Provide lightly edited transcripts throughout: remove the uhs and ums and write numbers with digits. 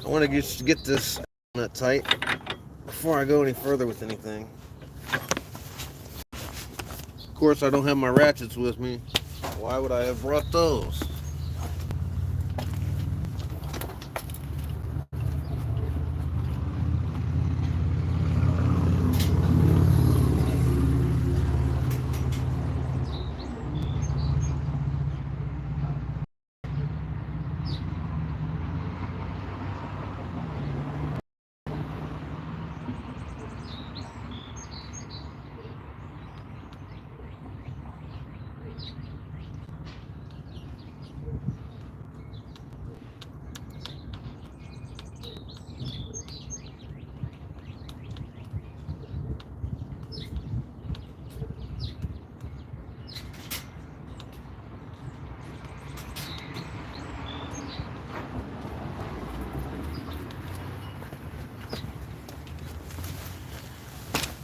I want to just get this nut tight before I go any further with anything. Of course, I don't have my ratchets with me. Why would I have brought those?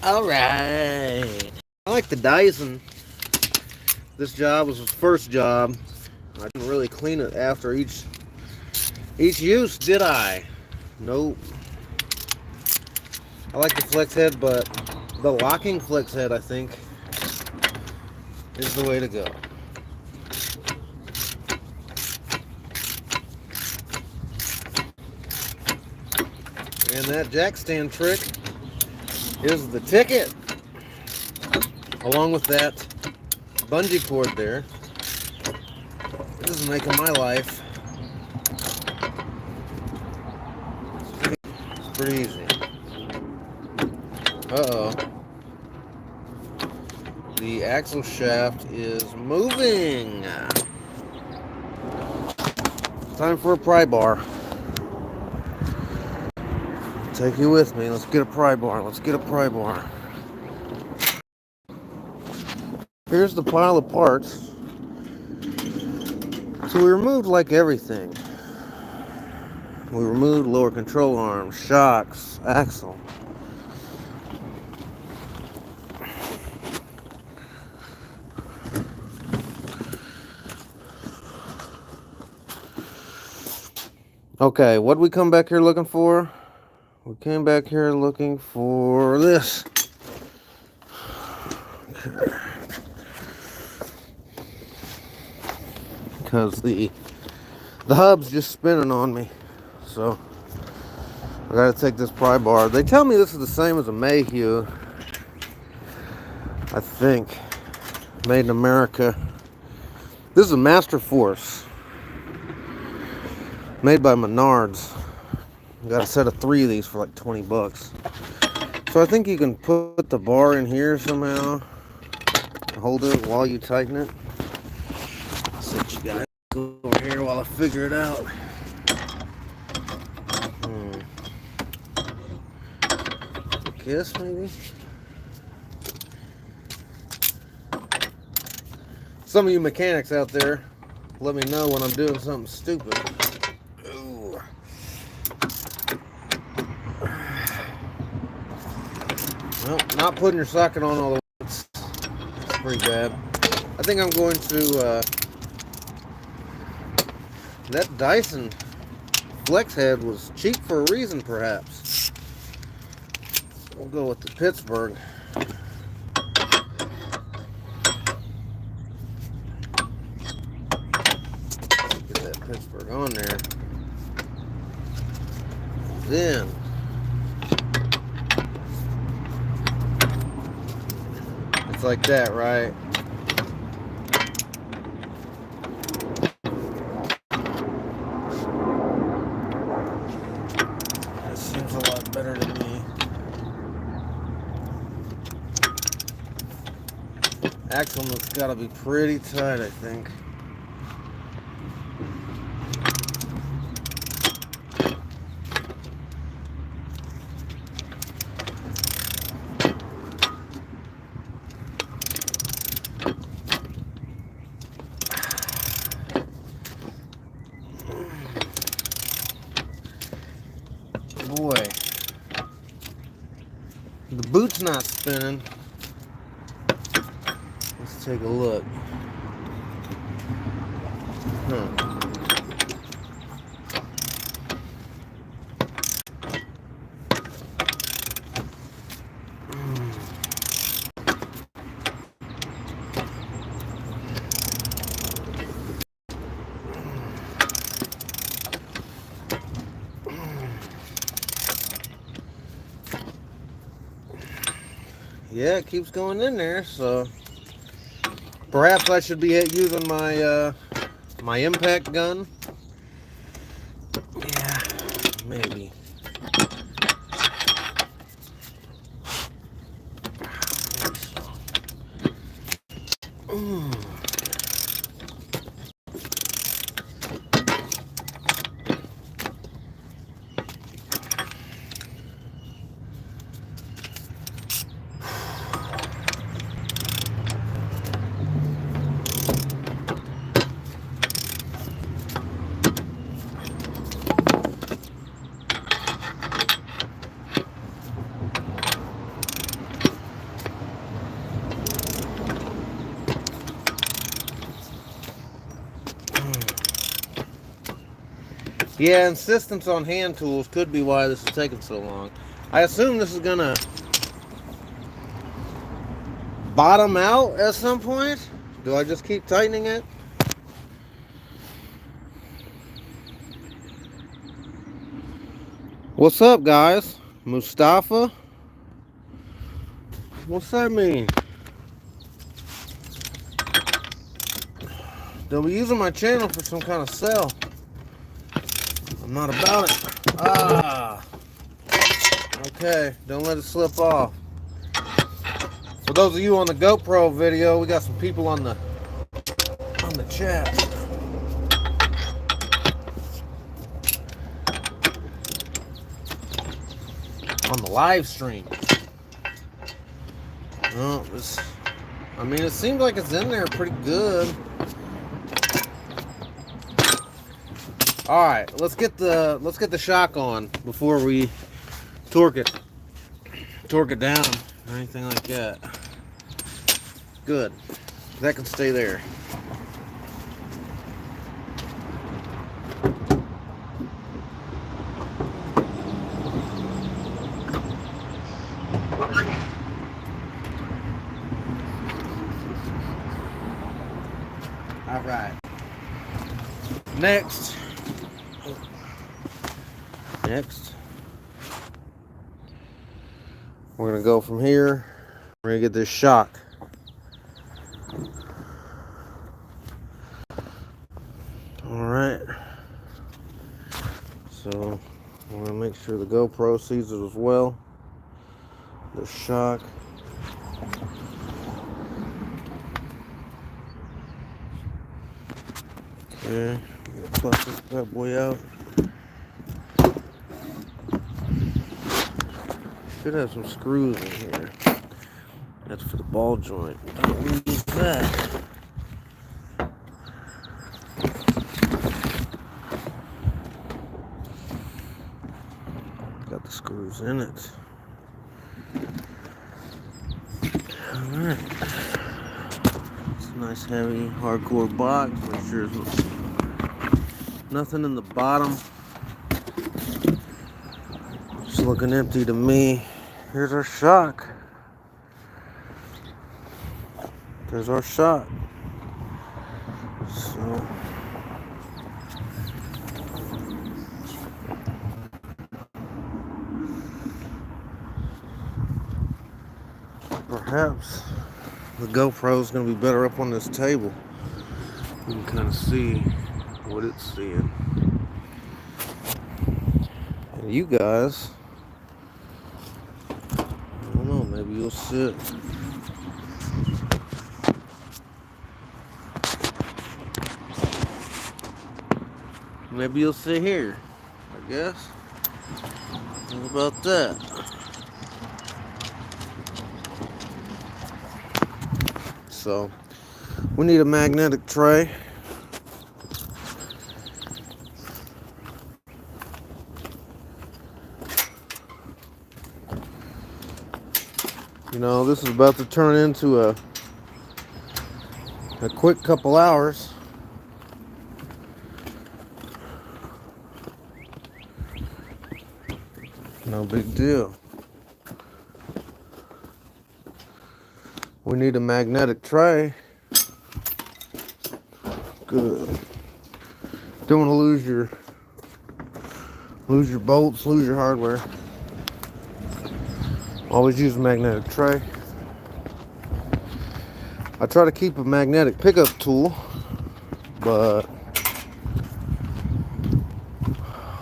All right. I like the Dyson. This job was his first job. I didn't really clean it after each use, did I? Nope. I like the flex head, but the locking flex head, I think, is the way to go. And that jack stand trick is the ticket, along with that bungee cord there. This is making my life pretty easy. Uh-oh. The axle shaft is moving. Time for a pry bar. Take you with me. Let's get a pry bar. Let's get a pry bar. Here's the pile of parts. So we removed like everything. We removed lower control arms, shocks, axle. Okay, what did we come back here looking for? We came back here looking for this. Okay. Because the hub's just spinning on me. So I gotta take this pry bar. They tell me this is the same as a Mayhew. I think. Made in America. This is a Master Force. Made by Menards. Got a set of 3 of these for like 20 bucks. So I think you can put the bar in here somehow. Hold it while you tighten it. I'll set you guys over here while I figure it out. A kiss maybe? Some of you mechanics out there, let me know when I'm doing something stupid. Ooh. Well, not putting your socket on all the way. It's pretty bad. I think I'm going to, that Dyson flex head was cheap for a reason, perhaps. We'll go with the Pittsburgh. Get that Pittsburgh on there. Then it's like that, right? That seems a lot better to me. Axle nut's gotta be pretty tight, I think. Boy, the boot's not spinning. Let's take a look. yeah, it keeps going in there. So perhaps I should be using my my impact gun. Yeah, maybe. Yeah, insistence on hand tools could be why this is taking so long. I assume this is gonna bottom out at some point. Do I just keep tightening it? What's up, guys? Mustafa? What's that mean? They'll be using my channel for some kind of sell. I'm not about it. Ah. Okay, don't let it slip off. For those of you on the GoPro video, we got some people on the chat. On the live stream. Oh, I mean, it seems like it's in there pretty good. All right, let's get the shock on before we torque it down or anything like that. Good, that can stay there. All right. Next, we're gonna go from here. We're gonna get this shock. All right. So I'm gonna make sure the GoPro sees it as well. The shock. Okay, I'm gonna bust this bad boy out. Should have some screws in here. That's for the ball joint. Don't lose that. Got the screws in it. Alright. It's a nice heavy hardcore box. Make sure there's nothing in the bottom. It's looking empty to me. Here's our shock. There's our shock. So perhaps the GoPro is going to be better up on this table. You can kind of see what it's seeing. And you guys, I don't know, maybe you'll sit. Maybe you'll sit here, I guess. How about that? So, we need a magnetic tray. You know, this is about to turn into a quick couple hours. No big deal. We need a magnetic tray. Good. Don't want to lose your bolts, lose your hardware. Always use a magnetic tray. I try to keep a magnetic pickup tool, but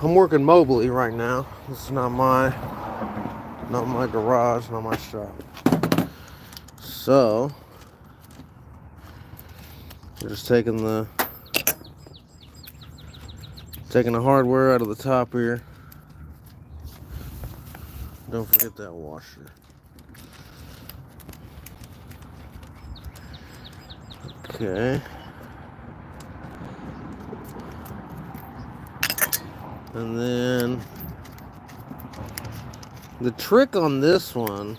I'm working mobily right now. This is not my garage, not my shop. So we're just taking the hardware out of the top here. Don't forget that washer. Okay. And then the trick on this one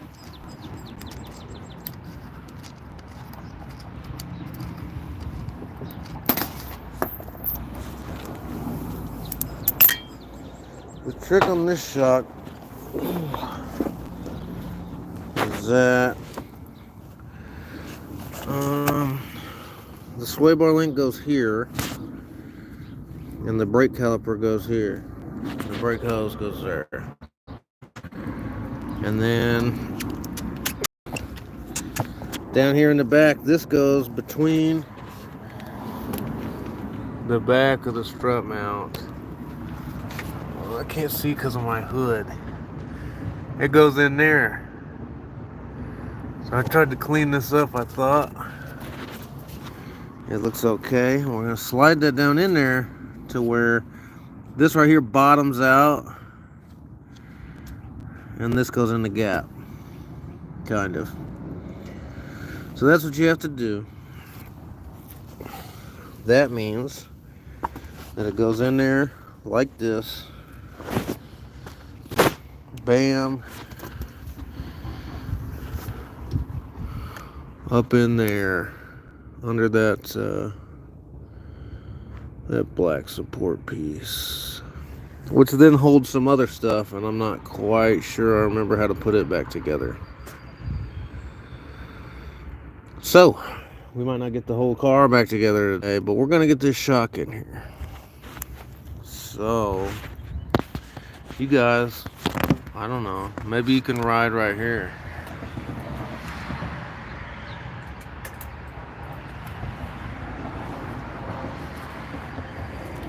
shock is that the sway bar link goes here and the brake caliper goes here. The brake hose goes there. And then down here in the back, this goes between the back of the strut mount. Well, I can't see because of my hood. It goes in there. So I tried to clean this up, I thought. It looks okay. We're going to slide that down in there to where this right here bottoms out. And this goes in the gap. Kind of. So that's what you have to do. That means that it goes in there like this. Bam. Up in there. Under that black support piece. Which then holds some other stuff, and I'm not quite sure I remember how to put it back together. So, we might not get the whole car back together today, but we're going to get this shock in here. So, you guys, I don't know, maybe you can ride right here.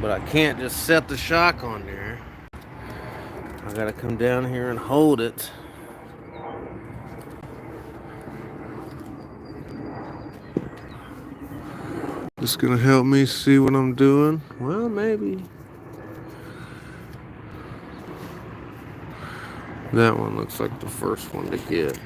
But I can't just set the shock on there. I gotta come down here and hold it. This gonna help me see what I'm doing? Well, maybe. That one looks like the first one to get.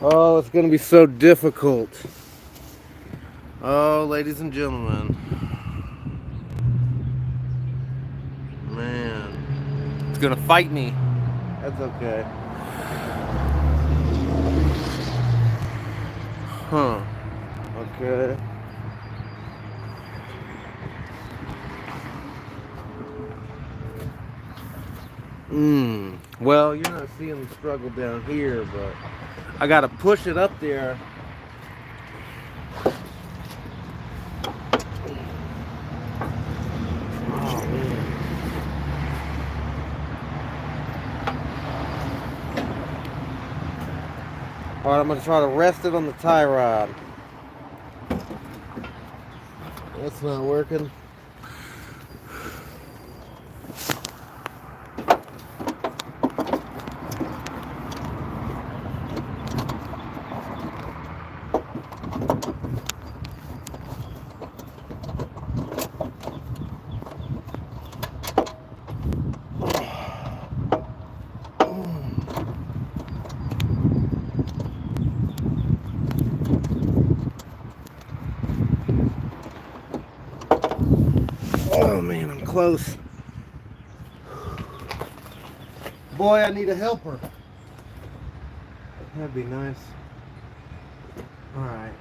Oh, it's going to be so difficult. Oh, ladies and gentlemen. Man. It's going to fight me. That's okay. Huh. Okay. Well, you're not seeing the struggle down here, but I gotta push it up there. Oh, man. Alright, I'm gonna try to rest it on the tie rod. That's not working. Oh man, I'm close. Boy, I need a helper. That'd be nice. All right.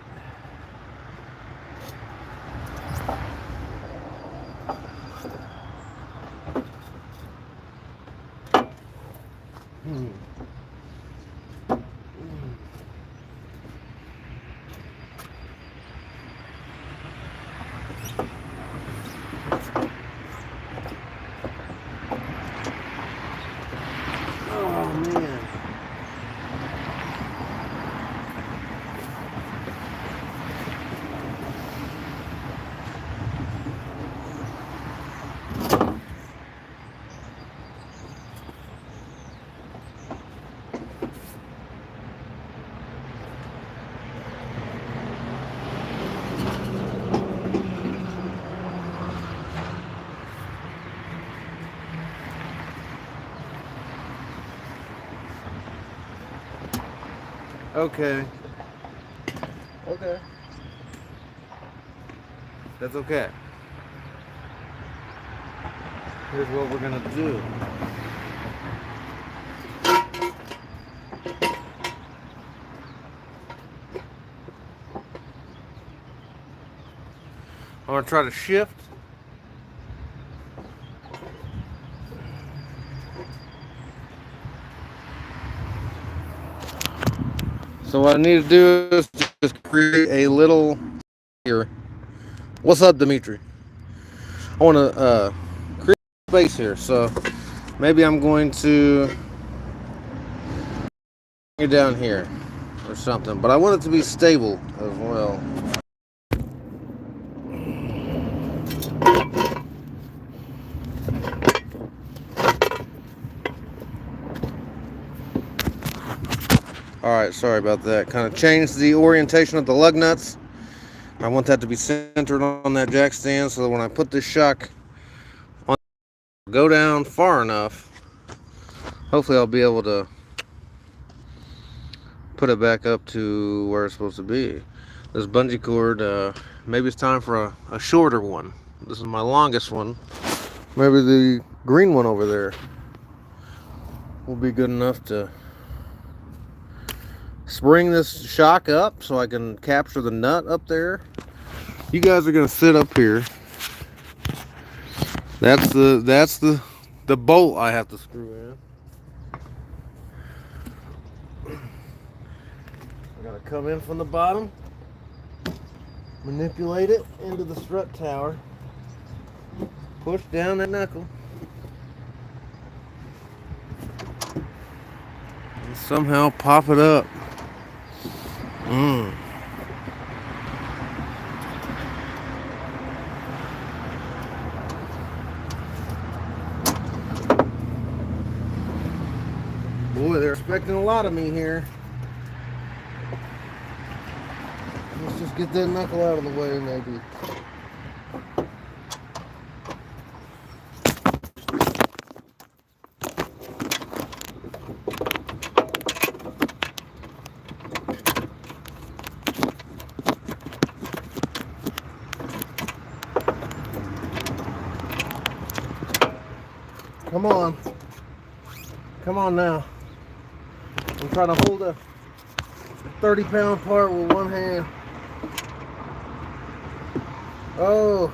Okay. Okay. That's okay. Here's what we're gonna do. I'm gonna try to shift. So what I need to do is just create a little here. What's up, Dimitri? I want to create space here, so maybe I'm going to bring it down here or something. But I want it to be stable as well. Alright, sorry about that. Kind of changed the orientation of the lug nuts. I want that to be centered on that jack stand so that when I put this shock on, go down far enough, hopefully I'll be able to put it back up to where it's supposed to be. This bungee cord, maybe it's time for a shorter one. This is my longest one. Maybe the green one over there will be good enough to spring this shock up so I can capture the nut up there. You guys are gonna sit up here. That's the bolt I have to screw in. I gotta come in from the bottom, manipulate it into the strut tower, push down that knuckle, and somehow pop it up. Boy, they're expecting a lot of me here. Let's just get that knuckle out of the way, maybe. Come on. Come on now. I'm trying to hold a 30-pound part with one hand. Oh.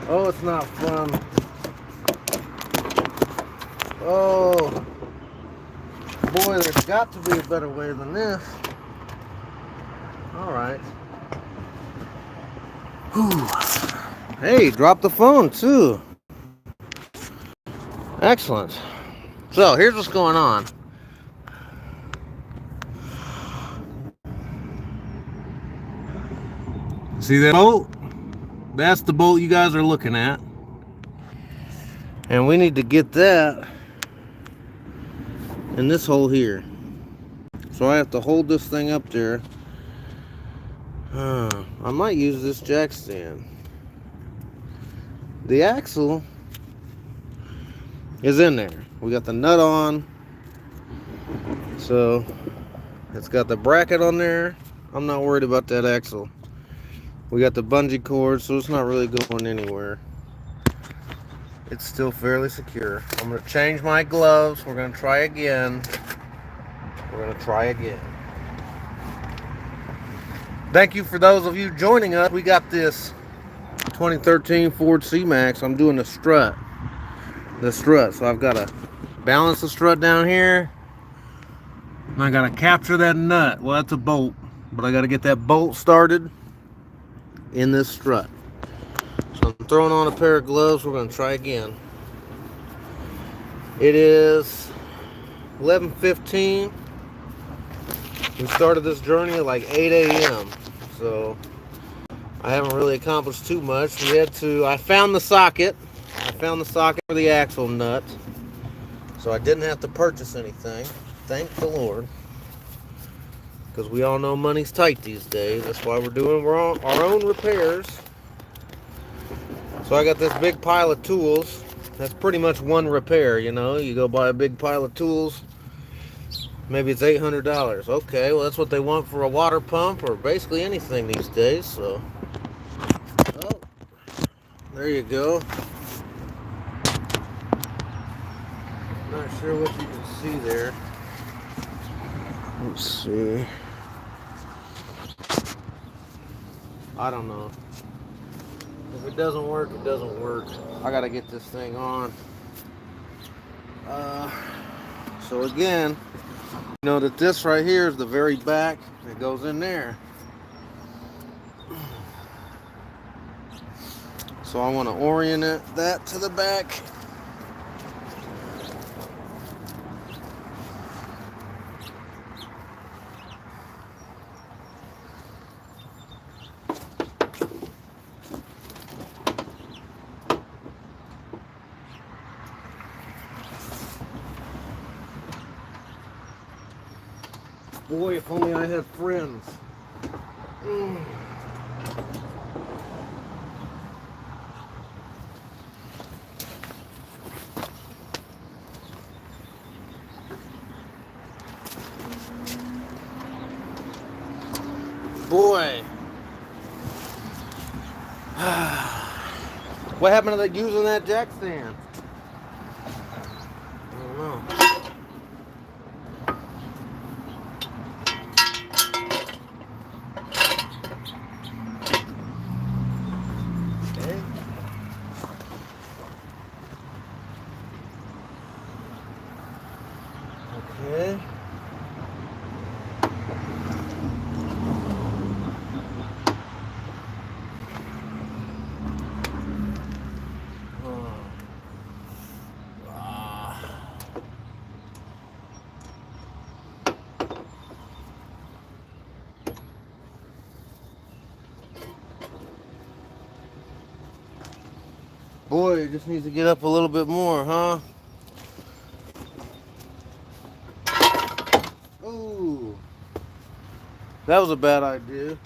Oh, it's not fun. Oh. Boy, there's got to be a better way than this. Alright. Hey, dropped the phone too. Excellent. So, here's what's going on. See that bolt? That's the bolt you guys are looking at. And we need to get that in this hole here. So I have to hold this thing up there. I might use this jack stand. The axle is in there. We got the nut on. So it's got the bracket on there. I'm not worried about that axle. We got the bungee cord, so it's not really going anywhere. It's still fairly secure. I'm going to change my gloves. We're going to try again. Thank you for those of you joining us. We got this 2013 Ford C-Max. I'm doing the strut. So I've got to balance the strut down here. And I got to capture that nut. Well, that's a bolt. But I got to get that bolt started in this strut. So I'm throwing on a pair of gloves. We're going to try again. It is 11:15. We started this journey at like 8 a.m. So I haven't really accomplished too much. I found the socket. For the axle nut. So I didn't have to purchase anything. Thank the Lord. Because we all know money's tight these days. That's why we're doing our own repairs. So I got this big pile of tools. That's pretty much one repair, you know. You go buy a big pile of tools, maybe it's $800. Okay, well that's what they want for a water pump or basically anything these days, so. Oh, there you go. Not sure what you can see there. Let's see. I don't know. If it doesn't work, it doesn't work. I gotta get this thing on. So again, you know that this right here is the very back. It goes in there. So I want to orient that to the back. Boy, if only I had friends. Boy. What happened to using that jack stand? I don't know. Okay. Okay. Boy, it just needs to get up a little bit more, huh? Ooh. That was a bad idea.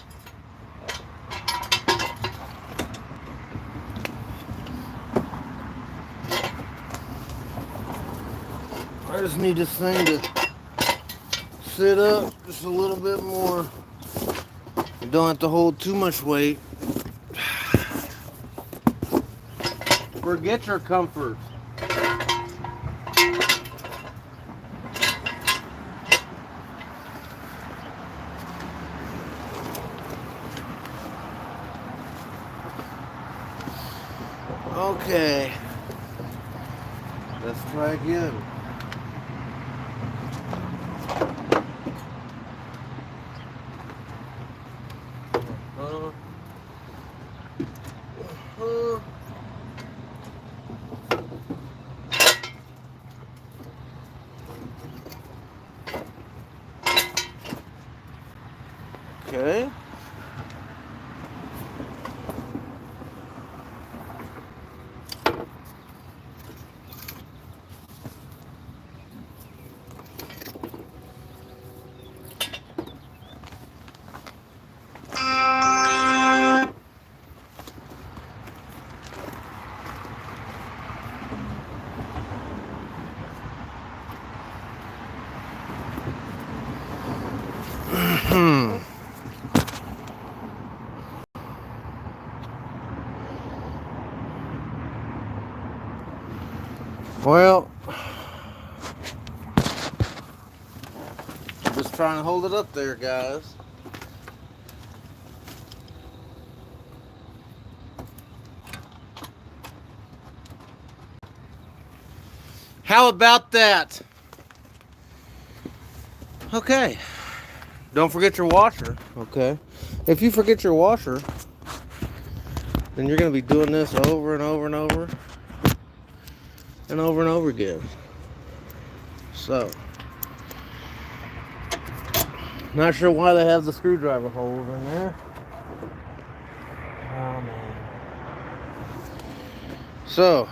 I just need this thing to sit up just a little bit more. You don't have to hold too much weight. Forget your comfort. Okay. Let's try again. Okay. Well, just trying to hold it up there, guys. How about that? Okay. Don't forget your washer, okay? If you forget your washer, then you're going to be doing this over and over and over and over and over again. So, not sure why they have the screwdriver holes in there. Oh, man. So,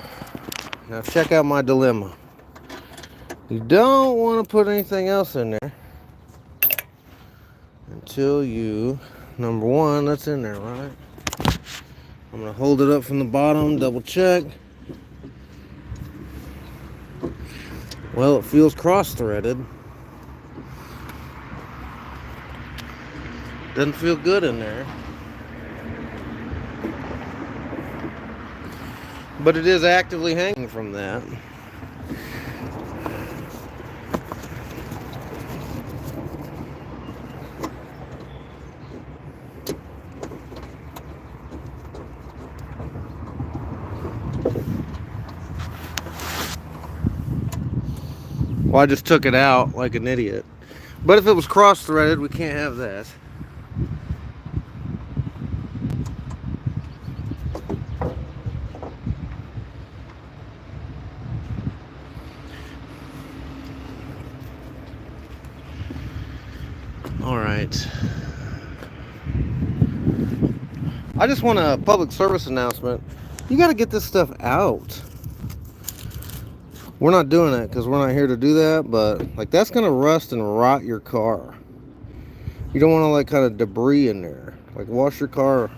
now check out my dilemma. You don't want to put anything else in there until you, number one, that's in there, right? I'm going to hold it up from the bottom, double check. Well, it feels cross-threaded. Doesn't feel good in there. But it is actively hanging from that. Well, I just took it out like an idiot. But if it was cross-threaded, we can't have that. All right. I just want a public service announcement. You got to get this stuff out. We're not doing it because we're not here to do that, but like that's gonna rust and rot your car. You don't want to like kind of debris in there. Like wash your car.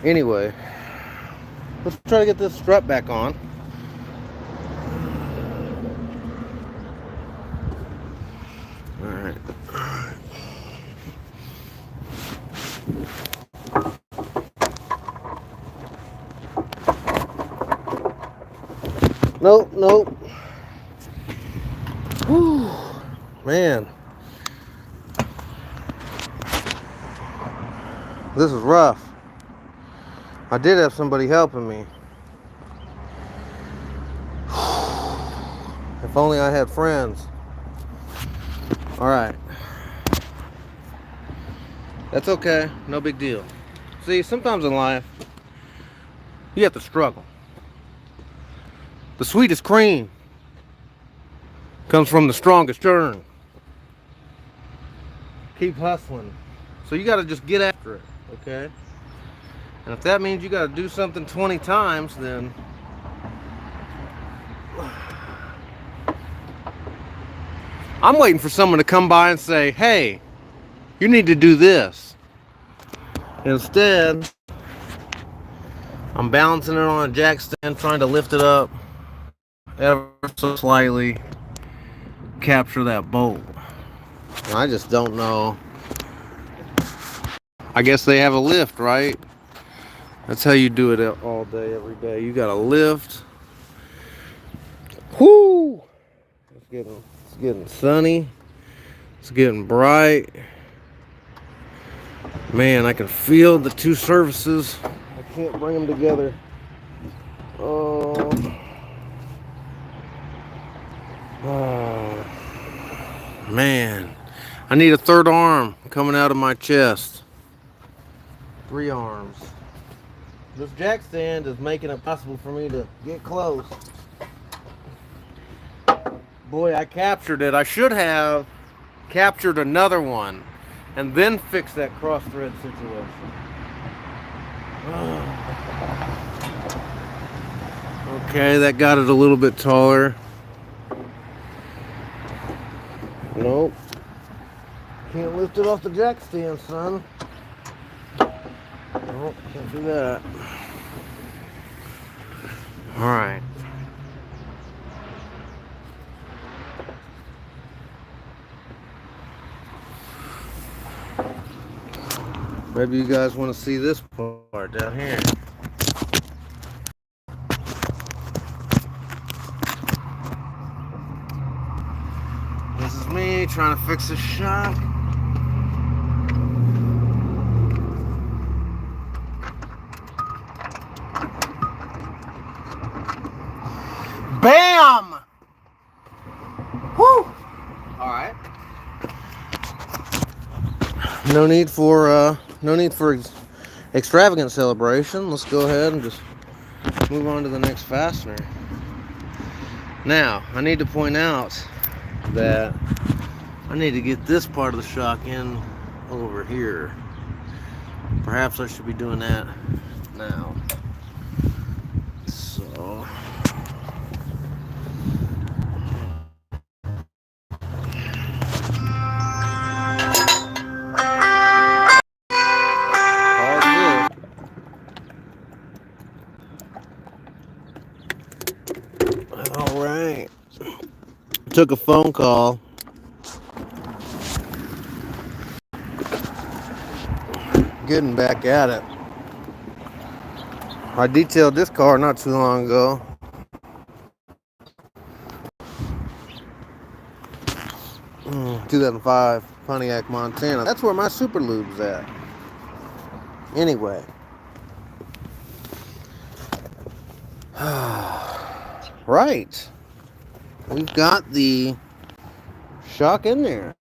Anyway, let's try to get this strut back on. All right. Nope, nope. Whew, man. This is rough. I did have somebody helping me. If only I had friends. All right. That's okay. No big deal. See, sometimes in life, you have to struggle. The sweetest cream comes from the strongest churn. Keep hustling. So you got to just get after it, okay? And if that means you got to do something 20 times, then I'm waiting for someone to come by and say, hey, you need to do this. Instead, I'm balancing it on a jack stand, trying to lift it up ever so slightly, capture that bolt. And I just don't know. I guess they have a lift, right? That's how you do it all day, every day. You got a lift. Whoo! It's getting sunny. It's getting bright. Man, I can feel the two surfaces. I can't bring them together. Oh, man. I need a third arm coming out of my chest. 3 arms. This jack stand is making it possible for me to get close. Boy, I captured it. I should have captured another one and then fixed that cross thread situation. Okay, that got it a little bit taller. Nope. Can't lift it off the jack stand, son. Nope, can't do that. Alright. Maybe you guys want to see this part down here. This is me trying to fix a shock. Bam! Woo! Alright. No need for extravagant celebration. Let's go ahead and just move on to the next fastener. Now, I need to point out that I need to get this part of the shock in over here. Perhaps I should be doing that now. So all right. took a phone call. Getting back at it. I detailed this car not too long ago. 2005 Pontiac, Montana. That's where my Super Lube's at. Anyway. Right. We've got the shock in there.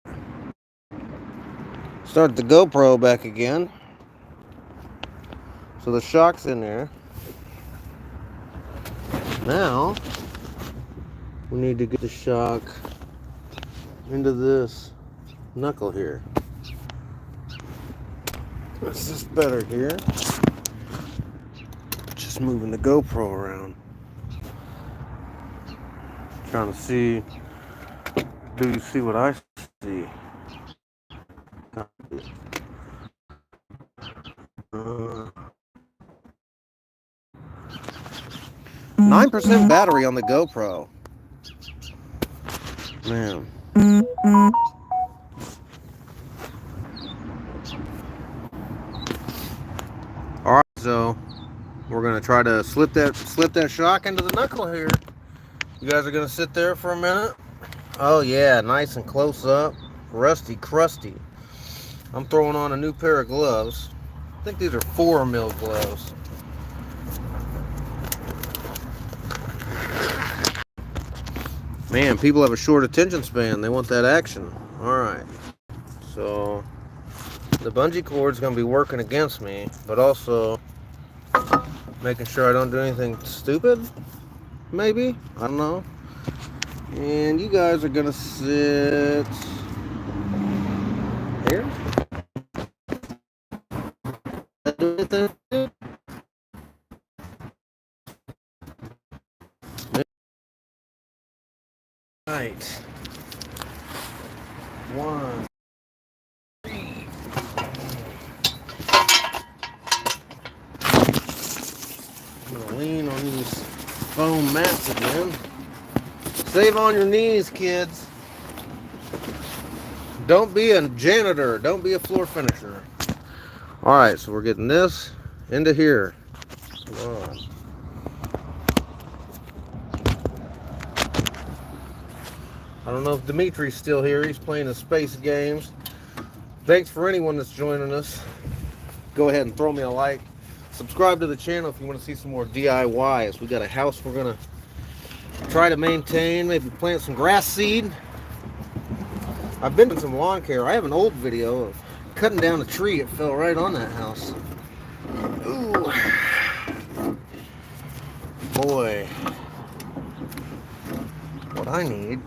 Start the GoPro back again. So the shock's in there. Now, we need to get the shock into this knuckle here. Is this better here? Just moving the GoPro around. Trying to see, do you see what I see? 9% battery on the GoPro. Man. Alright, so we're gonna try to slip that shock into the knuckle here. You guys are gonna sit there for a minute. Oh yeah, nice and close up. Rusty crusty. I'm throwing on a new pair of gloves. I think these are 4mm gloves. Man, people have a short attention span. They want that action. Alright. So, the bungee cord's going to be working against me, but also making sure I don't do anything stupid. Maybe? I don't know. And you guys are going to sit here. Right. 1, 3. I'm gonna lean on these foam mats again. Save on your knees, kids. Don't be a janitor. Don't be a floor finisher. Alright, so we're getting this into here. Come on. I don't know if Dimitri's still here. He's playing his space games. Thanks for anyone that's joining us. Go ahead and throw me a like. Subscribe to the channel if you want to see some more DIYs. We got a house we're going to try to maintain. Maybe plant some grass seed. I've been doing some lawn care. I have an old video of cutting down a tree. It fell right on that house. Ooh. Boy. What I need...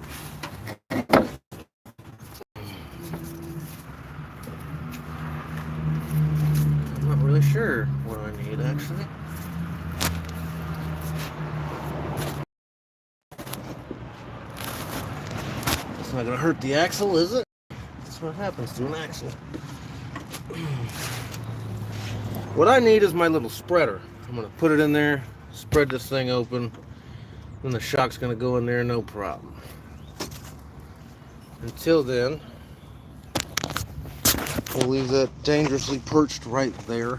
sure what I need actually. It's not gonna hurt the axle, is it? That's what happens to an axle. What I need is my little spreader. I'm gonna put it in there, spread this thing open, then the shock's gonna go in there, no problem. Until then, we'll leave that dangerously perched right there.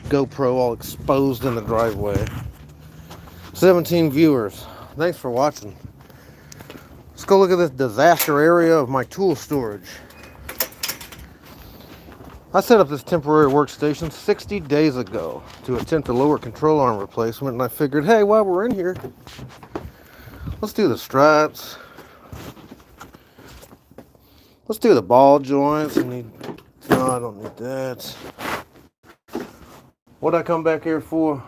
GoPro all exposed in the driveway. 17 viewers. Thanks for watching. Let's go look at this disaster area of my tool storage. I set up this temporary workstation 60 days ago to attempt a lower control arm replacement, and I figured, hey, while we're in here, let's do the struts. Let's do the ball joints. No, I don't need that. What'd I come back here for?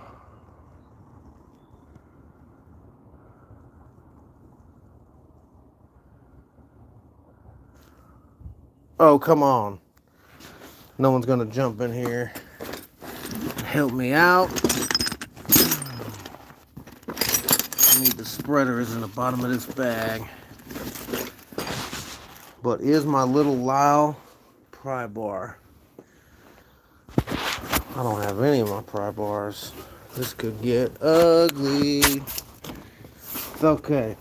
Oh, come on. No one's gonna jump in here. Help me out. I need the spreader is in the bottom of this bag. But is my little Lyle pry bar. I don't have any of my pry bars. This could get ugly. It's okay.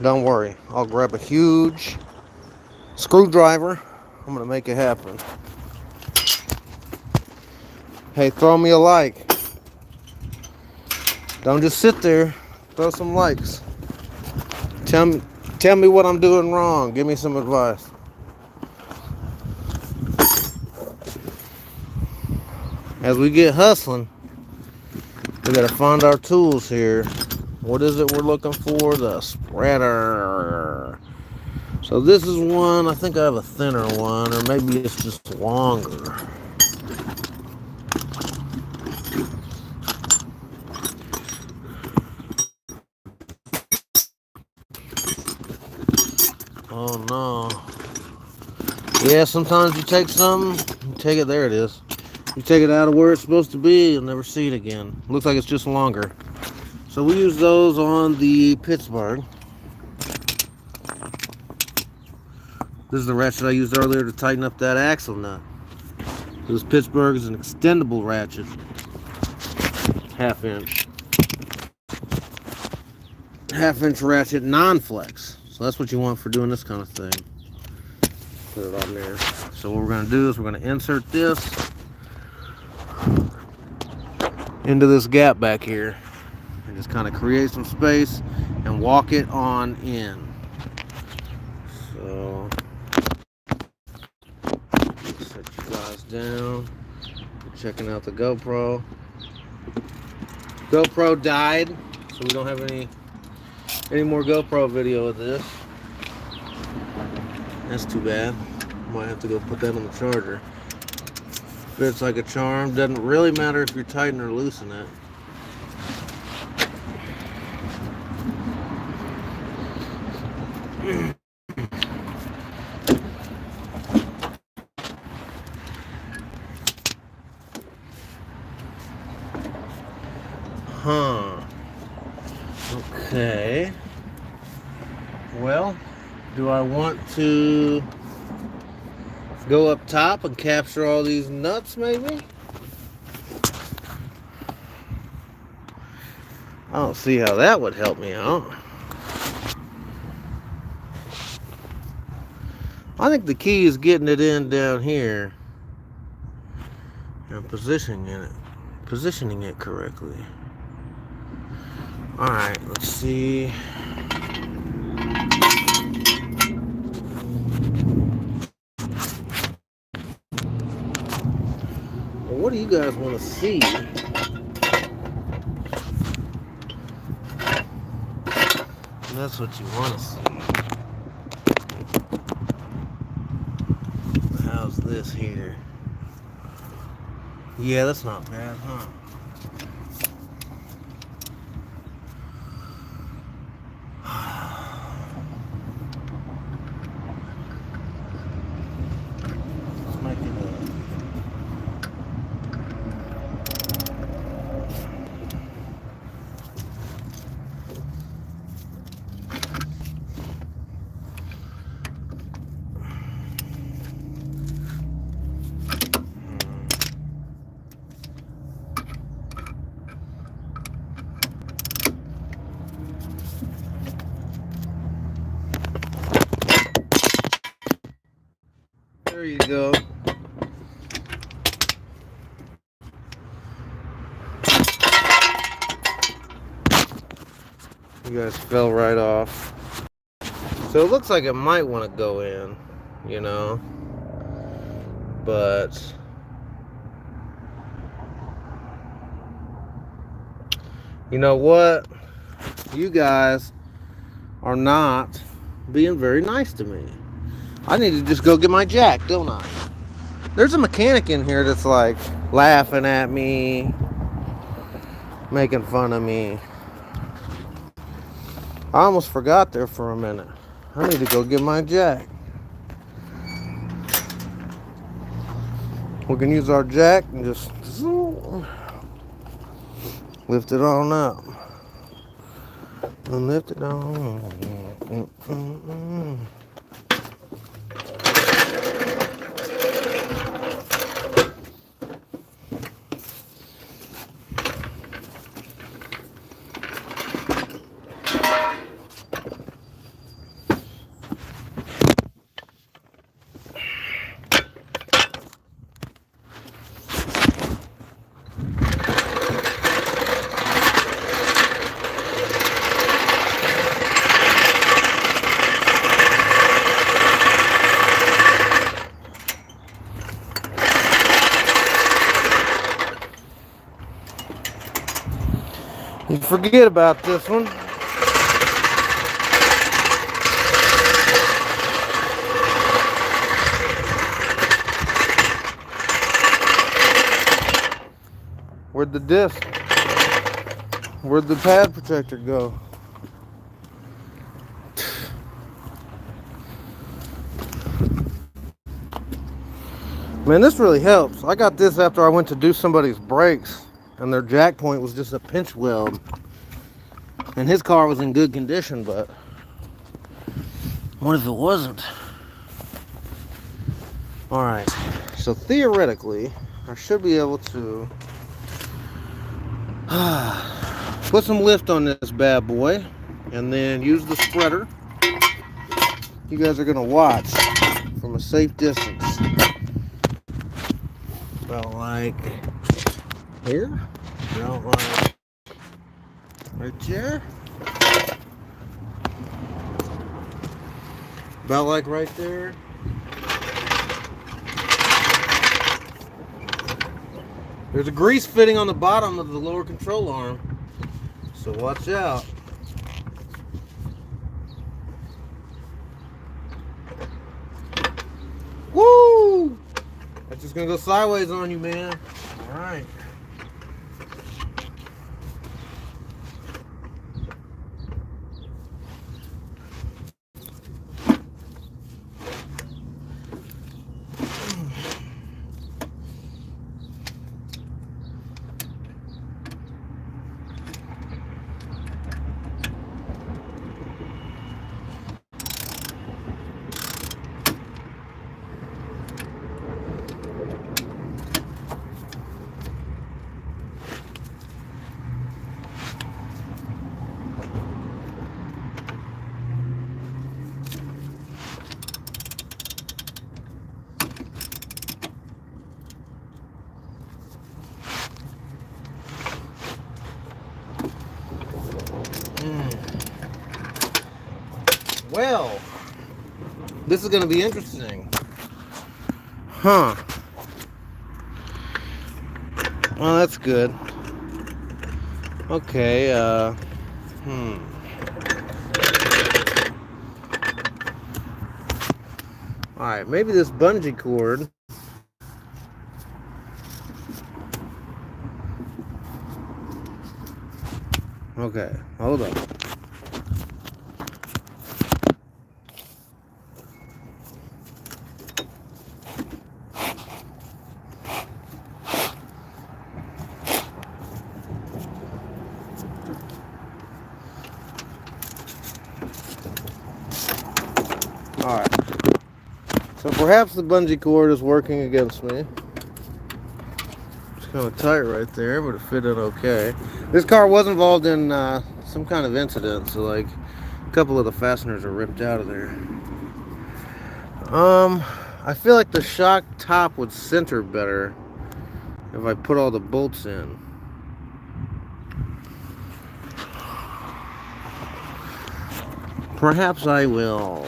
Don't worry, I'll grab a huge screwdriver. I'm gonna make it happen. Hey, throw me a like. Don't just sit there. Throw some likes. Tell me what I'm doing wrong. Give me some advice. As we get hustling, we gotta find our tools here. What is it we're looking for? The spreader. So this is one. I think I have a thinner one, or maybe it's just longer. Oh no. Yeah, sometimes you take something, you take it, there it is. You take it out of where it's supposed to be, you'll never see it again. Looks like it's just longer. So we use those on the Pittsburgh. This is the ratchet I used earlier to tighten up that axle nut. This Pittsburgh is an extendable ratchet. Half-inch ratchet, non-flex. So that's what you want for doing this kind of thing. Put it on there. So what we're going to do is we're going to insert this into this gap back here and just kind of create some space and walk it on in. So set you guys down. We're checking out the GoPro. GoPro died, so we don't have any more GoPro video of this. That's too bad. Might have to go put that on the charger. Fits like a charm. Doesn't really matter if you're tightening or loosening it. Okay. Well, do I want to go up top and capture all these nuts maybe? I don't see how that would help me out. I think the key is getting it in down here and positioning it correctly. All right, let's see. Well, what do you guys want to see? That's what you want to see. How's this here? Yeah, that's not bad, huh? Let's make it up. There you go. You guys fell right off. So it looks like it might want to go in, you know. But you know what? You guys are not being very nice to me. I need to just go get my jack, don't I? There's a mechanic in here that's like laughing at me, making fun of me. I almost forgot there for a minute. I need to go get my jack. We can use our jack and just lift it on up. And lift it on. forget about this one. Where'd the disc? Where'd the pad protector go? Man, this really helps. I got this after I went to do somebody's brakes, and their jack point was just a pinch weld. And his car was in good condition, but what if it wasn't? Alright, so theoretically, I should be able to put some lift on this bad boy, and then use the spreader. You guys are going to watch from a safe distance. About like here, about like right there, about like right there. There's a grease fitting on the bottom of the lower control arm, so watch out. Woo! That's just gonna go sideways on you, man. All right. Well, this is going to be interesting. Huh. Well, that's good. Okay, Alright, maybe this bungee cord. Okay, hold on. Alright, so perhaps the bungee cord is working against me. It's kind of tight right there, but it fit in okay. This car was involved in some kind of incident, so like a couple of the fasteners are ripped out of there. I feel like the shock top would center better if I put all the bolts in. Perhaps I will.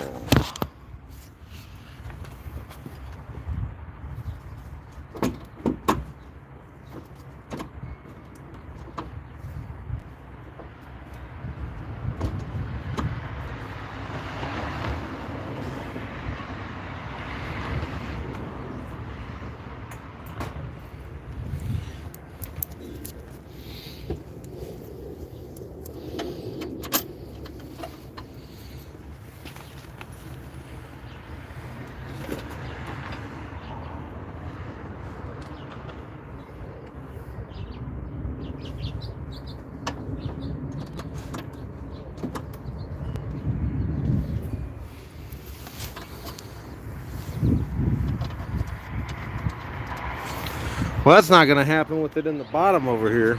Well, that's not going to happen with it in the bottom over here.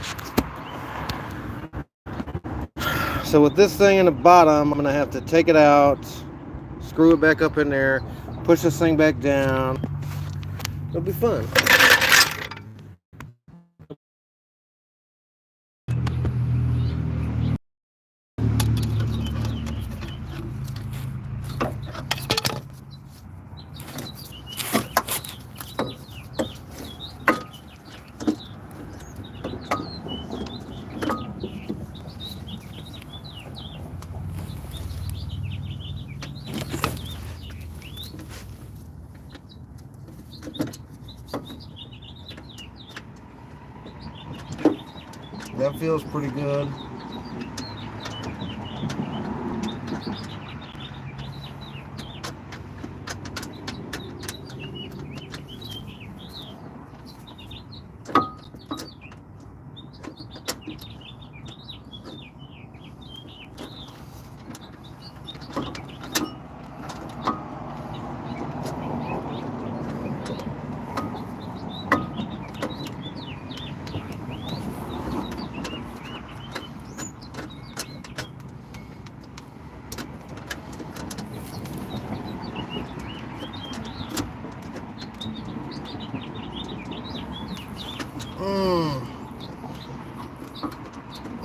So with this thing in the bottom, I'm going to have to take it out, screw it back up in there, push this thing back down. It'll be fun. feels pretty good.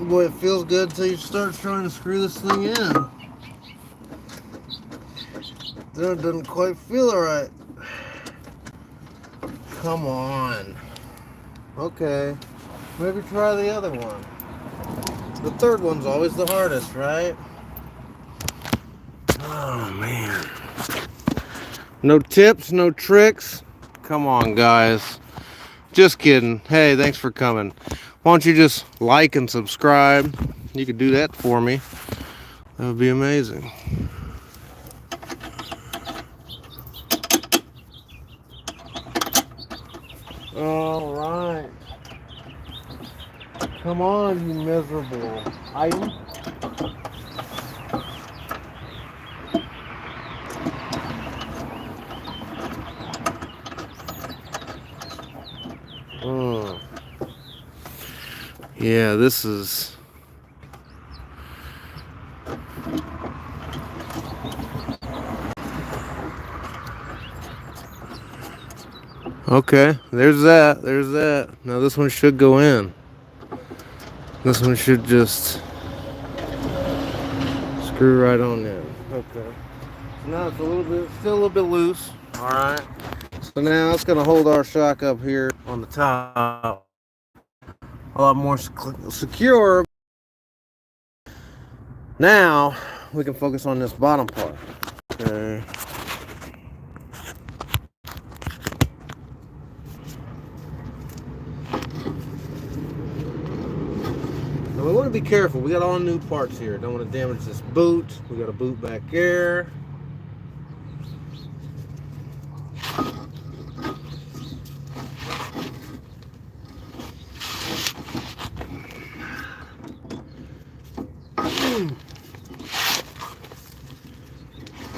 Boy, it feels good until you start trying to screw this thing in. Then it doesn't quite feel right. Come on. Okay, maybe try the other one. The third one's always the hardest, right? Oh, man. No tips, no tricks. Come on, guys. Just kidding. Hey, thanks for coming. Why don't you just like and subscribe? You could do that for me. That would be amazing. All right. Come on, you miserable item. Yeah, this is... Okay, there's that. There's that. Now this one should go in. This one should just screw right on in. Okay. So now it's still a little bit loose. All right. So now it's gonna hold our shock up here on the top a lot more secure. Now we can focus on this bottom part. Okay. Now we want to be careful. We got all new parts here. Don't want to damage this boot. We got a boot back there.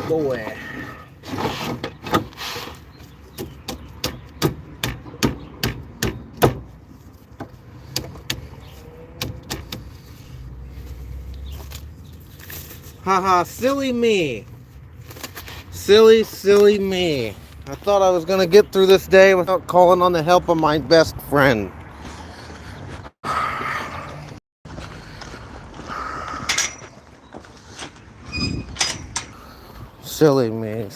Boy. Haha, silly me. Silly me. I thought I was gonna get through this day without calling on the help of my best friend. Silly me.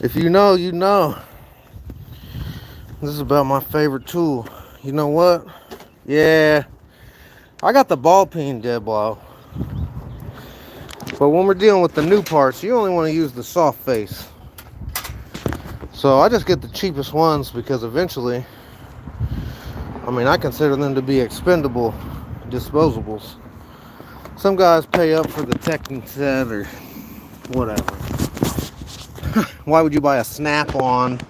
If you know, you know. This is about my favorite tool. You know what? Yeah, I got the ball peen dead blow. But when we're dealing with the new parts, you only want to use the soft face. So I just get the cheapest ones because eventually, I consider them to be expendable disposables. Some guys pay up for the Technic set or whatever. Why would you buy a snap-on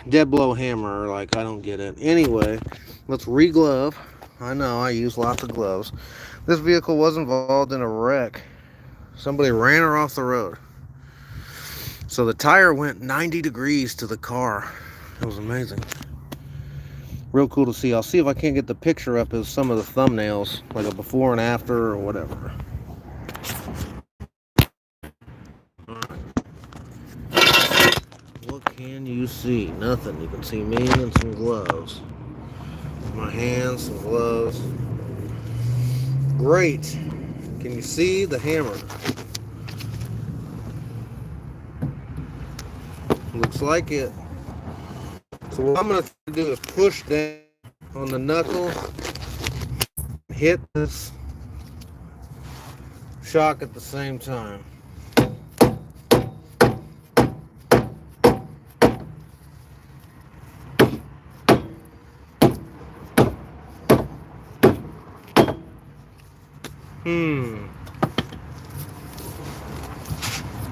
dead blow hammer? Like, I don't get it. Anyway, let's re-glove. I know, I use lots of gloves. This vehicle was involved in a wreck. Somebody ran her off the road. So the tire went 90 degrees to the car. It was amazing. Real cool to see. I'll see if I can't get the picture up as some of the thumbnails, like a before and after or whatever. What can you see? Nothing. You can see me and some gloves. My hands, some gloves. Great. Can you see the hammer? Looks like it. So what I'm going to do is push down on the knuckle hit this shock at the same time.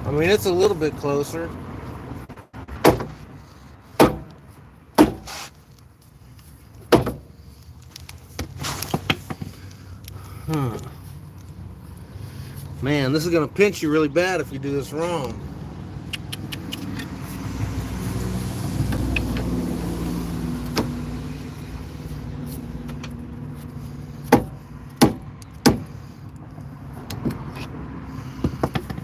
I mean, it's a little bit closer. Man, this is going to pinch you really bad if you do this wrong.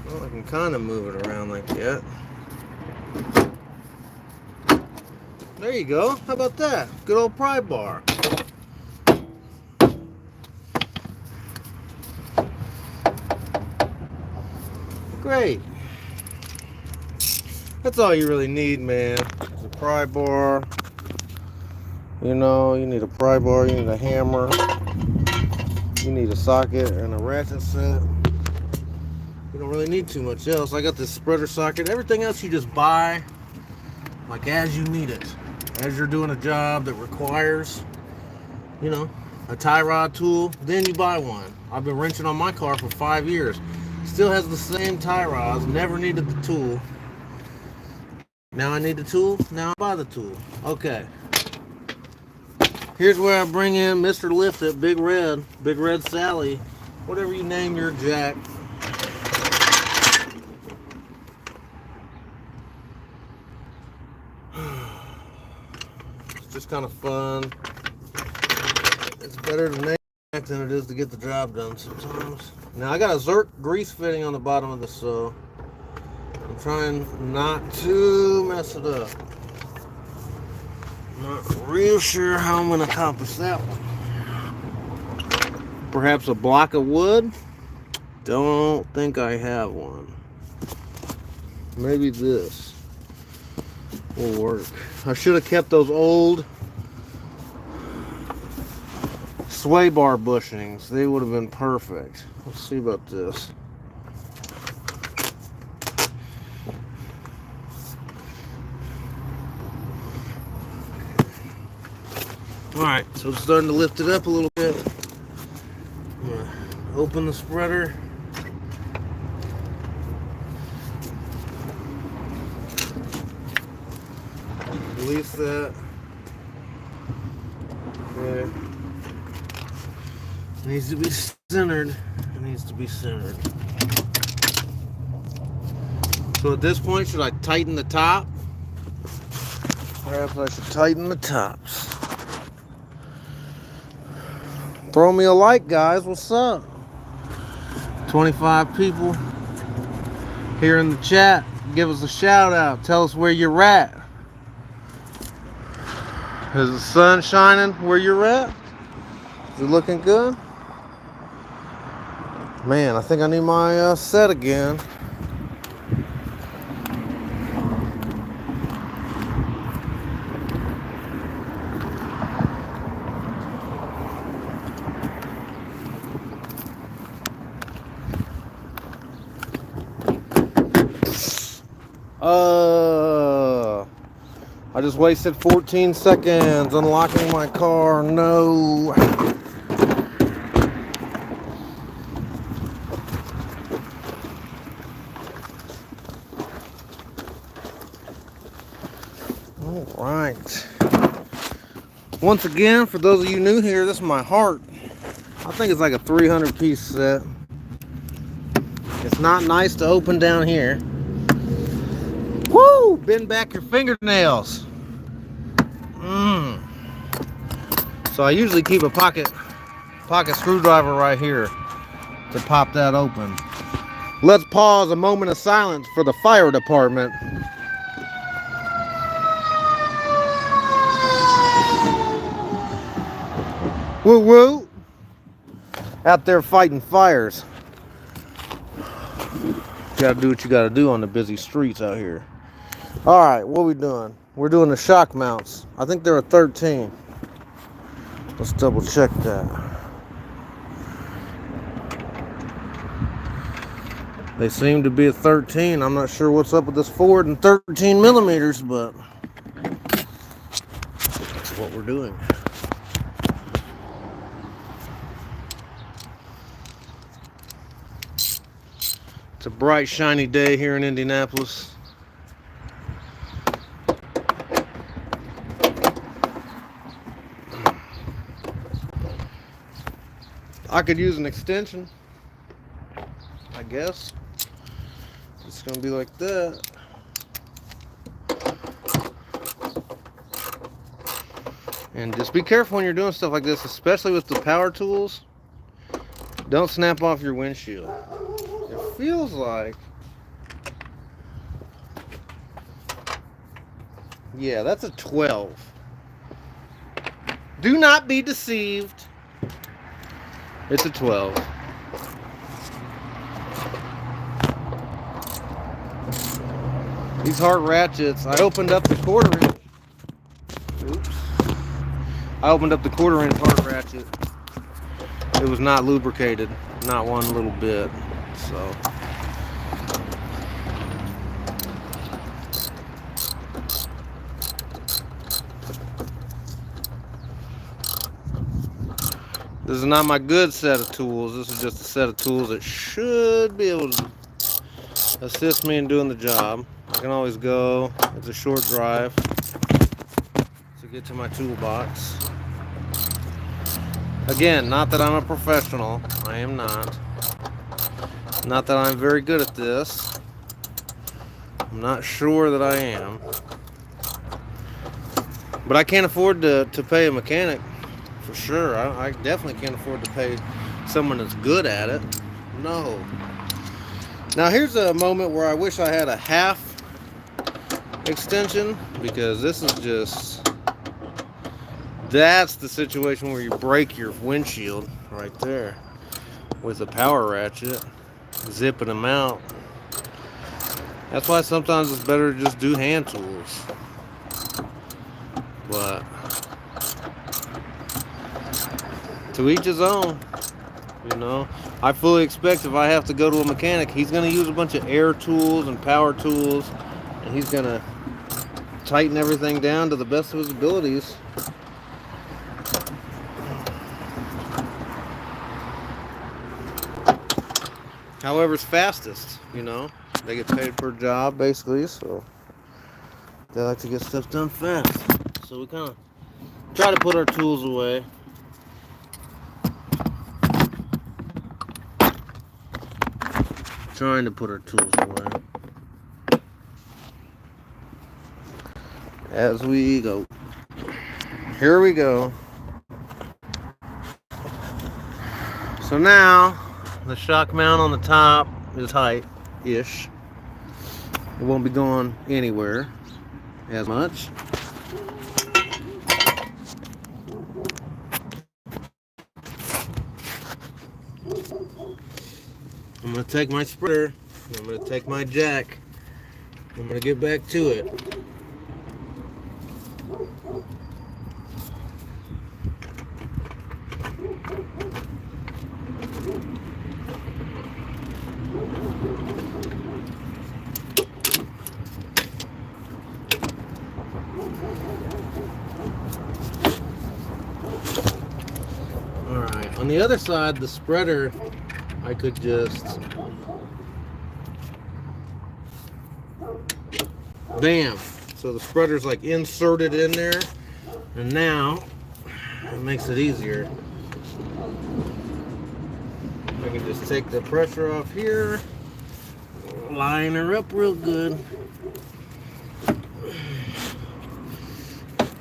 Well, I can kind of move it around like that. There you go. How about that? Good old pry bar. Great. That's all you really need, man. It's a pry bar. You know, you need a pry bar, you need a hammer, you need a socket and a ratchet set. You don't really need too much else. I got this spreader socket. Everything else you just buy, like as you need it. As you're doing a job that requires, you know, a tie rod tool, then you buy one. I've been wrenching on my car for 5 years. Still has the same tie rods, never needed the tool. Now I need the tool, now I buy the tool. Okay. Here's where I bring in Mr. Lift It, Big Red Sally, whatever you name your jack. It's just kind of fun. It's better to name it than it is to get the job done sometimes. Now I got a Zerk grease fitting on the bottom of this, so I'm trying not to mess it up. Not real sure how I'm going to accomplish that one. Perhaps a block of wood? Don't think I have one. Maybe this will work. I should have kept those old sway bar bushings. They would have been perfect. Let's see about this. Alright, so it's starting to lift it up a little bit. I'm gonna open the spreader. Release that. Okay. It needs to be centered. It needs to be centered. So at this point, should I tighten the top? Perhaps I should tighten the tops. Throw me a like, guys. What's up? 25 people here in the chat. Give us a shout out. Tell us where you're at. Is the sun shining where you're at? Is it looking good? Man, I think I need my set again. I just wasted 14 seconds unlocking my car. No. All right. Once again, for those of you new here, this is my heart. I think it's like a 300-piece set. It's not nice to open down here. Woo! Bend back your fingernails. So I usually keep a pocket screwdriver right here to pop that open. Let's pause a moment of silence for the fire department. Woo woo! Out there fighting fires. You gotta do what you gotta do on the busy streets out here. Alright, what are we doing? We're doing the shock mounts. I think there are 13. Let's double check that. They seem to be at 13. I'm not sure what's up with this Ford and 13 millimeters, but that's what we're doing. It's a bright, shiny day here in Indianapolis. I could use an extension, I guess. It's gonna be like that. And just be careful when you're doing stuff like this, especially with the power tools. Don't snap off your windshield. It feels like, yeah, that's a 12. Do not be deceived. It's a 12. These heart ratchets, I opened up the quarter inch. Oops. I opened up the quarter inch heart ratchet. It was not lubricated, not one little bit. So this is not my good set of tools. This is just a set of tools that should be able to assist me in doing the job. I can always go. It's a short drive to get to my toolbox. Again, not that I'm a professional. I am not. Not that I'm very good at this. I'm not sure that I am. But I can't afford to pay a mechanic, for sure. I definitely can't afford to pay someone that's good at it. No. Now here's a moment where I wish I had a half extension, because this is just, that's the situation where you break your windshield right there with a power ratchet, zipping them out. That's why sometimes it's better to just do hand tools. But to each his own, you know. I fully expect if I have to go to a mechanic, he's going to use a bunch of air tools and power tools, and he's going to tighten everything down to the best of his abilities. However's fastest, you know. They get paid per job, basically, so they like to get stuff done fast. So we kind of try to put our tools away. Trying to put our tools away as we go. Here we go. So now the shock mount on the top is height-ish. It won't be going anywhere as much. I'm going to take my spreader, I'm going to take my jack, I'm going to get back to it. Alright, on the other side, the spreader, I could just, bam, so the spreader's like inserted in there, and now it makes it easier. I can just take the pressure off here, line her up real good.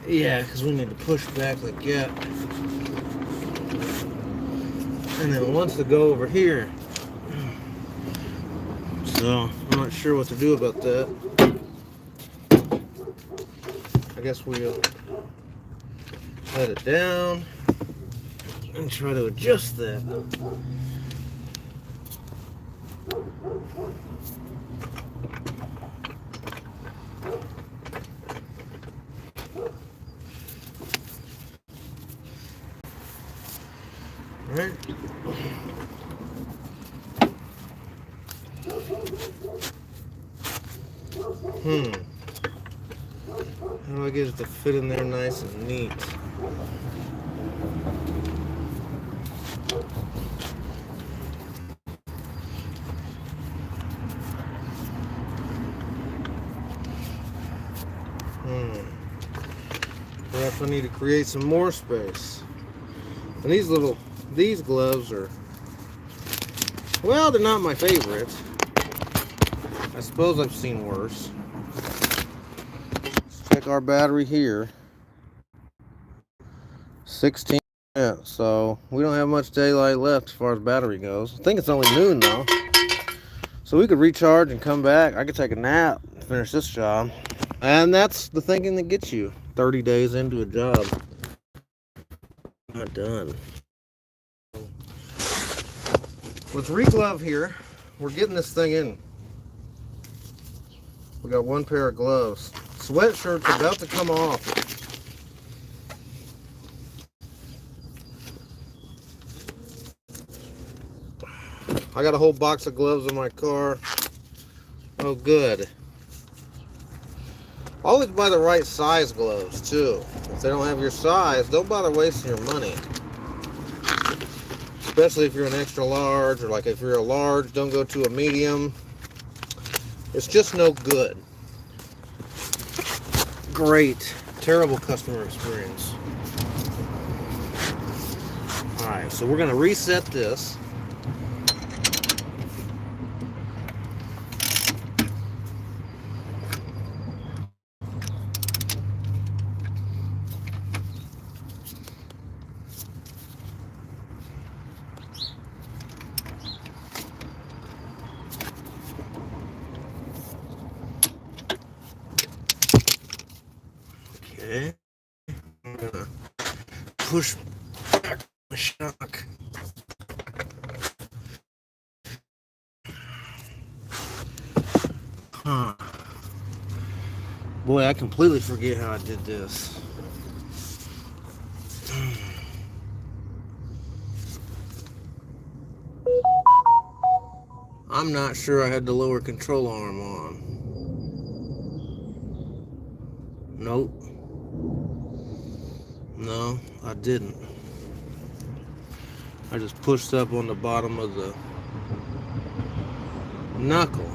Yeah, because we need to push back like that. And then it wants to go over here. So, I'm not sure what to do about that. I guess we'll let it down and try to adjust that. All right. How do I get it to fit in there nice and neat? Perhaps I need to create some more space. And these gloves are, well, they're not my favorite. I suppose I've seen worse. Let's check our battery here. 16%, so we don't have much daylight left as far as battery goes. I think it's only noon though. So we could recharge and come back. I could take a nap and finish this job. And that's the thinking that gets you 30 days into a job. Not done. Let's re-glove here. We're getting this thing in. We got one pair of gloves. Sweatshirt's about to come off. I got a whole box of gloves in my car. Oh, good. Always buy the right size gloves, too. If they don't have your size, don't bother wasting your money. Especially if you're an extra large, or like if you're a large, don't go to a medium. It's just no good. Great. Terrible customer experience. Alright, so we're going to reset this. Okay. I'm going to push back the shock. Huh. Boy, I completely forget how I did this. I'm not sure I had the lower control arm on. Nope. No, I didn't. I just pushed up on the bottom of the knuckle.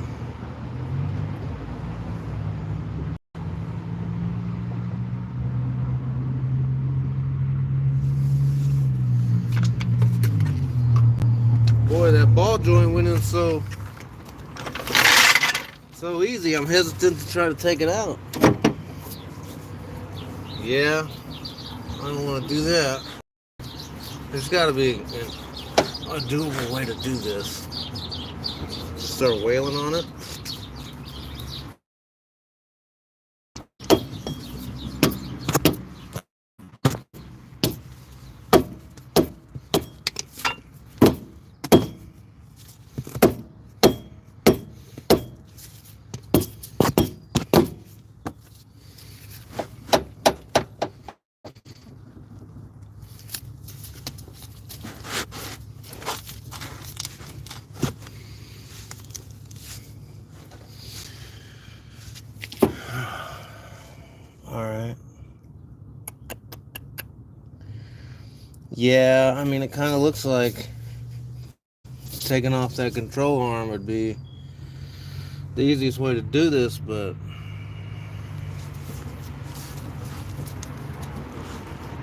Boy, that ball joint went in so easy, I'm hesitant to try to take it out. Yeah, I don't want to do that. There's got to be a doable way to do this. Just start wailing on it. Alright. Yeah, I mean, it kind of looks like taking off that control arm would be the easiest way to do this, but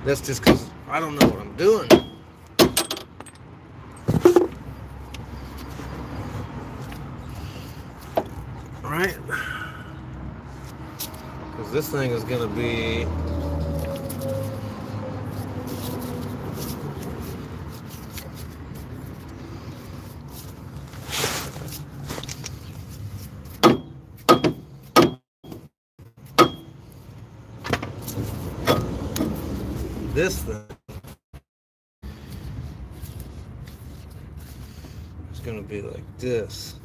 that's just because I don't know what I'm doing. Right? Because this thing is going to be this thing. It's going to be like this.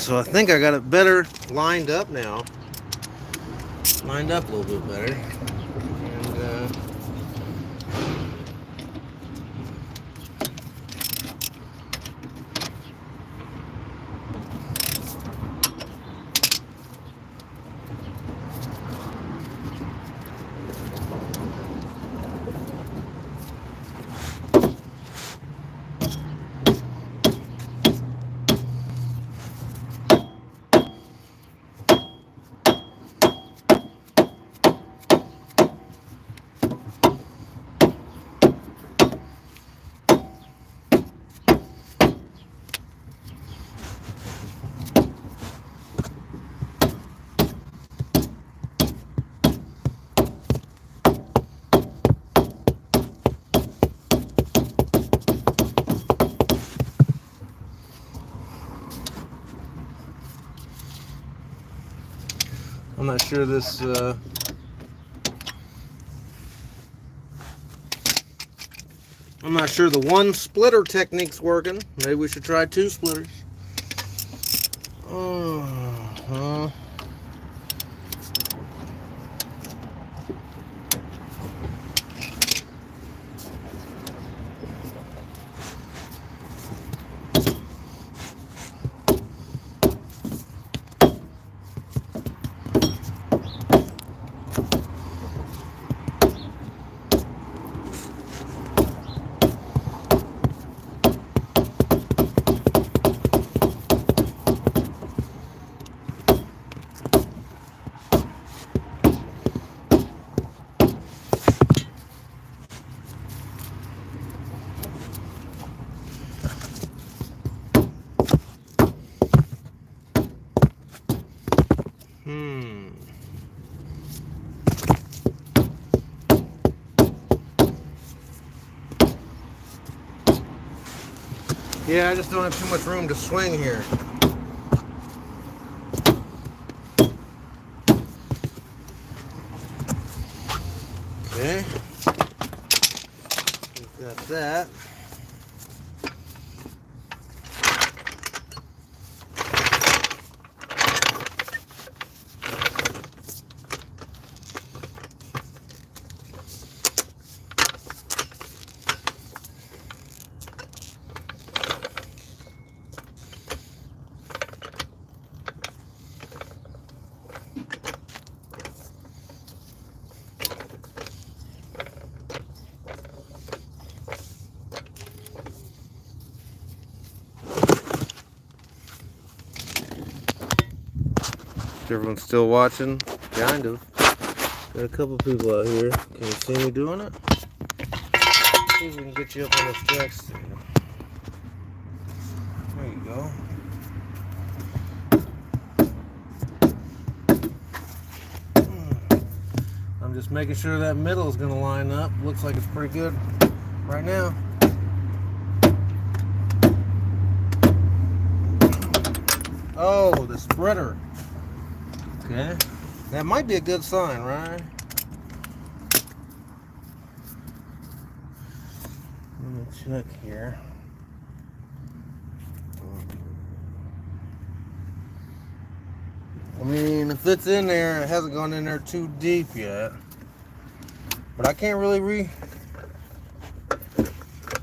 So I think I got it better lined up now. Lined up a little bit better. And I'm not sure this I'm not sure the one splitter technique's working. Maybe we should try 2 splitters. Yeah, I just don't have too much room to swing here. Okay. We've got that. Everyone's still watching? Kind of. Got a couple people out here. Can you see me doing it? See if we can get you up on the stretch stand. There you go. I'm just making sure that middle is going to line up. Looks like it's pretty good right now. Oh, the spreader. Okay, that might be a good sign, right? Let me check here. I mean, if it's in there, it hasn't gone in there too deep yet. But I can't really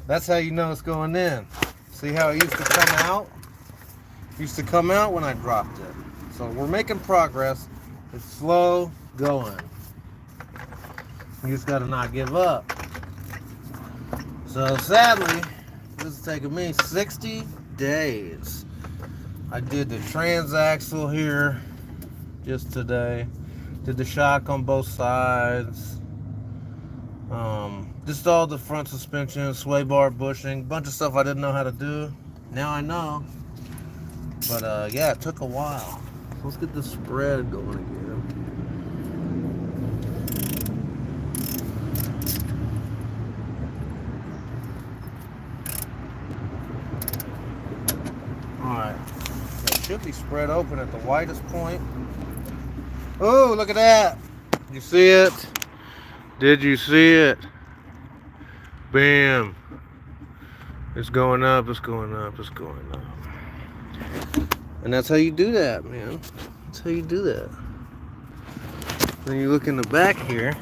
That's how you know it's going in. See how it used to come out? It used to come out when I dropped it. So we're making progress. It's slow going. You just gotta not give up. So sadly, this is taking me 60 days. I did the transaxle here just today. Did the shock on both sides. Just all the front suspension, sway bar bushing, bunch of stuff I didn't know how to do. Now I know. But yeah, it took a while. Let's get the spread going again. Alright. It should be spread open at the widest point. Oh, look at that. You see it? Did you see it? Bam. It's going up, it's going up, it's going up. And that's how you do that, man. That's how you do that. Then you look in the back here,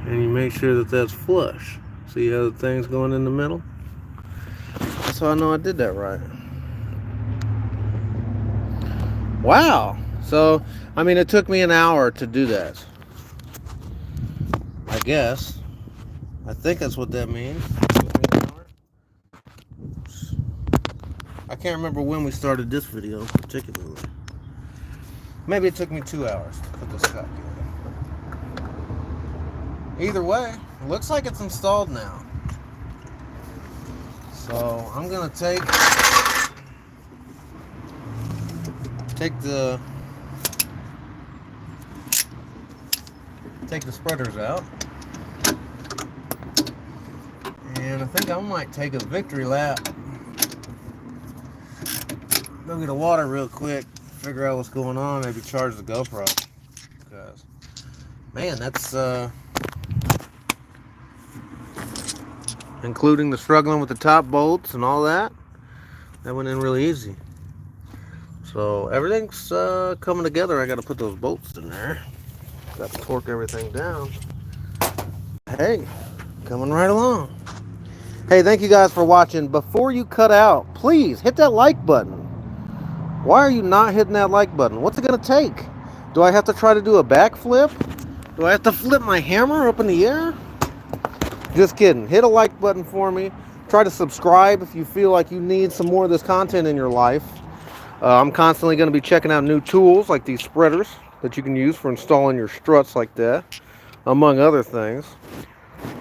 and you make sure that that's flush. See how the thing's going in the middle? That's how I know I did that right. Wow. So, I mean, it took me an hour to do that. I guess. I think that's what that means. I can't remember when we started this video particularly. Maybe it took me 2 hours to put this back in. Either way, it looks like it's installed now. So I'm gonna take the spreaders out. And I think I might take a victory lap. Go get a water real quick, figure out what's going on, maybe charge the GoPro. Because, man, that's, including the struggling with the top bolts and all that, that went in really easy. So everything's coming together. I got to put those bolts in there. Got to torque everything down. Hey, coming right along. Hey, thank you guys for watching. Before you cut out, please hit that like button. Why are you not hitting that like button? What's it going to take? Do I have to try to do a backflip? Do I have to flip my hammer up in the air? Just kidding. Hit a like button for me. Try to subscribe if you feel like you need some more of this content in your life. I'm constantly going to be checking out new tools like these spreaders that you can use for installing your struts like that, among other things.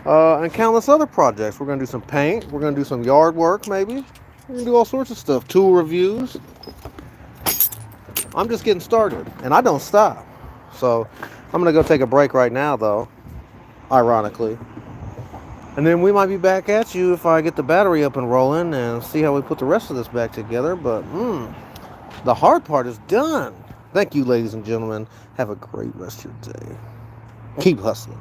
And countless other projects. We're going to do some paint. We're going to do some yard work maybe. We're going to do all sorts of stuff. Tool reviews. I'm just getting started, and I don't stop. So I'm going to go take a break right now, though, ironically. And then we might be back at you if I get the battery up and rolling and see how we put the rest of this back together. But the hard part is done. Thank you, ladies and gentlemen. Have a great rest of your day. Keep hustling.